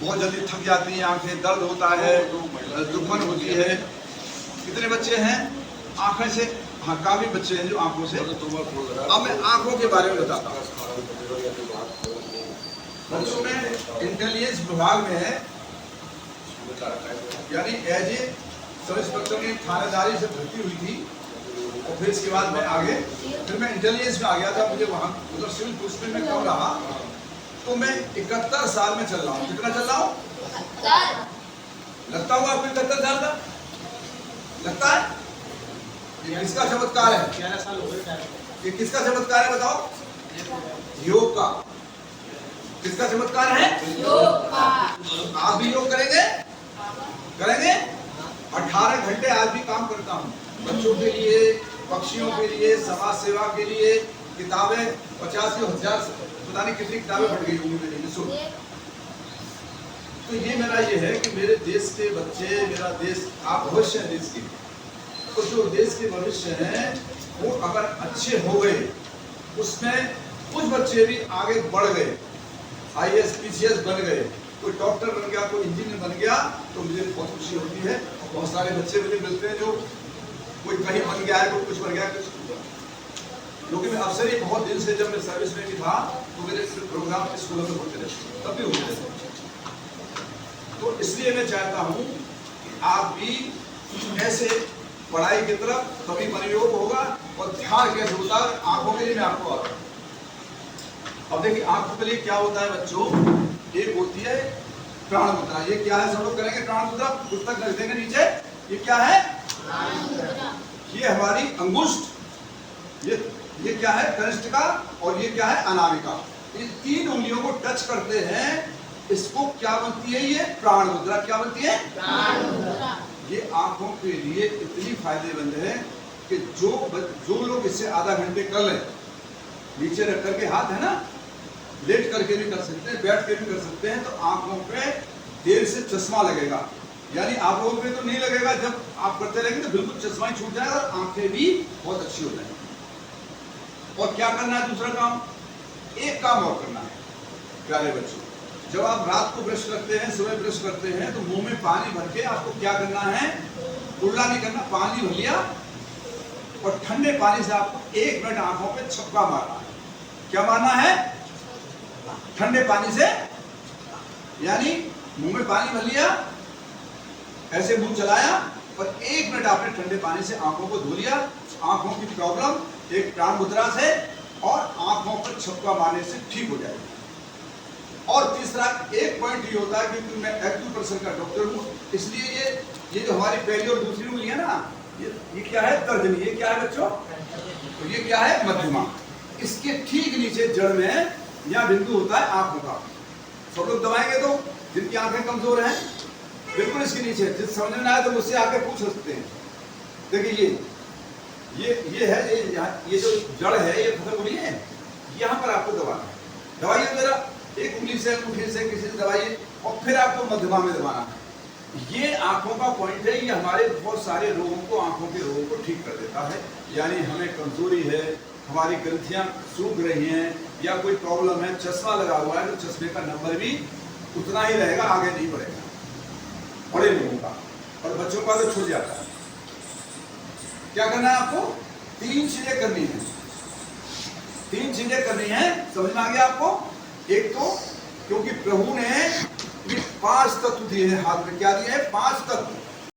बहुत जल्दी थक जाती हैं आंखें, दर्द होता है, दुखन होती है। कितने बच्चे हैं आंखें से? हाँ, काफी बच्चे हैं जो आंखों से। अब मैं आंखों के बारे में बताता हूँ। बच्चों में इंटेलिजेंस विभाग में है, यानी एज ए सब इंस्पेक्टर की थानेदारी से भर्ती हुई थी, और फिर इसके बाद मैं आगे फिर मैं इंटेलिजेंस में आ गया था। मुझे वहाँ मतलब सिविल पुलिस में मैं कब रहा, तो मैं 71 साल में चल रहा हूँ। कितना चल रहा हूँ? लगता हुआ आपको 71 साल का लगता है? ये किसका चमत्कार है? 11 साल हो गए। ये किसका चमत्कार है बताओ? योग का। किसका चमत्कार है? योग का। आप भी योग करेंगे? करेंगे? 18 घंटे आज भी काम करता हूँ, बच्चों के लिए, पक्षियों के लिए, समाज सेवा के लिए। किताबें 50,000 पता नहीं कितनी किताबें पढ़ गई होंगी मेरी। सुन, तो ये मेरा ये है कि मेरे देश के बच्चे, मेरा देश, आप भविष्य है देश के, तो जो देश के भविष्य हैं वो अगर अच्छे हो गए, उसमें कुछ बच्चे भी आगे बढ़ गए, IAS PCS बन गए, कोई डॉक्टर बन गया, कोई इंजीनियर बन गया, तो मुझे बहुत खुशी होती है। बहुत सारे बच्चे मुझे मिलते हैं जो कोई कहीं बन गया है, कोई कुछ बन गया है, क्योंकि मैं अवसर ही बहुत दिन से, जब मैं सर्विस में भी था तो मेरे प्रोग्राम स्कूलों में होते थे, तब भी होते थे। तो इसलिए मैं चाहता हूँ कि आप भी ऐसे पढ़ाई की तरफ कभी मनोयोग होगा, और ध्यान कैसे होता है आंखों के लिए मैं आपको आता हूँ। अब देखिए आंखों के लिए क्या होता है बच्चों, एक होती है प्राण मुद्रा। ये क्या है, सब लोग करेंगे प्राण मुद्रा, पुस्तक रख देंगे नीचे। ये क्या है? ये हमारी अंगुष्ठ, ये क्या है? कनिष्ठिका, और ये क्या है? अनामिका। इन 3 उंगलियों को टच करते हैं, इसको क्या बनती है? ये प्राण मुद्रा। क्या बनती है? प्राण मुद्रा। ये आंखों के लिए इतनी फायदेमंद है कि जो लोग इससे आधा घंटे कर लें, नीचे रख करके, हाथ है ना, लेट करके भी कर सकते हैं, बैठ के भी कर सकते हैं, तो आंखों पे देर से चश्मा लगेगा। यानी आप लोगों पे तो नहीं लगेगा, जब आप करते रहेंगे तो बिल्कुल चश्मा ही छूट जाएगा और आंखें भी बहुत अच्छी हो जाएंगी। और क्या करना है? दूसरा काम, एक काम और करना है प्यारे बच्चों। जब आप रात को ब्रश करते हैं, सुबह ब्रश करते हैं, तो मुंह में पानी भर के आपको क्या करना है? उल्टा नहीं करना, पानी भर लिया और ठंडे पानी से आपको 1 मिनट आंखों पे छक्का मारना है। क्या मारना है? ठंडे पानी से, यानी मुंह में पानी भर लिया, ऐसे मुंह चलाया और 1 मिनट आपने ठंडे पानी से आंखों को धो लिया। आंखों की प्रॉब्लम एक प्राण मुद्रा से और आंखों पर छक्का मारने से ठीक हो जाएगी। और तीसरा एक पॉइंट ये होता है, क्योंकि मैं एक्यूप्रेशर का डॉक्टर हूँ, इसलिए ये जो हमारी पहली और दूसरी उंगली है ना, ये क्या है? तर्जनी। ये क्या है बच्चों? तो ये क्या है? मध्यमा। इसके ठीक नीचे जड़ में यहाँ बिंदु होता है आंखों का। सब लोग दबाएंगे तो, जिनकी आंखें कमजोर हैं, बिल्कुल इसके नीचे। जिस समझ में आए तो मुझसे आके पूछ सकते हैं। देखिए ये है, ये जो जड़ है, ये खत्म हुई है, यहाँ पर आपको दबाना है। दबाइए जरा, एक उंगली से, अंगूठे से, किसी से दबाइए, और फिर आपको मध्यमा में दबाना है। ये आंखों का पॉइंट है। ये हमारे बहुत सारे रोगों को, आंखों के रोगों को ठीक कर देता है। यानी हमें कमजोरी है, हमारी ग्रंथियां सूख रही हैं, या कोई प्रॉब्लम है, चश्मा लगा हुआ है, तो चश्मे का नंबर भी उतना ही रहेगा, आगे नहीं बढ़ेगा बड़े लोगों का, और बच्चों का तो छूट जाता है। क्या करना है आपको? 3 चीजें करनी है। 3 चीजें करनी है, समझ में आ गया आपको? एक तो क्योंकि प्रभु ने 5 तत्व दिए हैं हाथ में। क्या दिए हैं? 5 तत्व।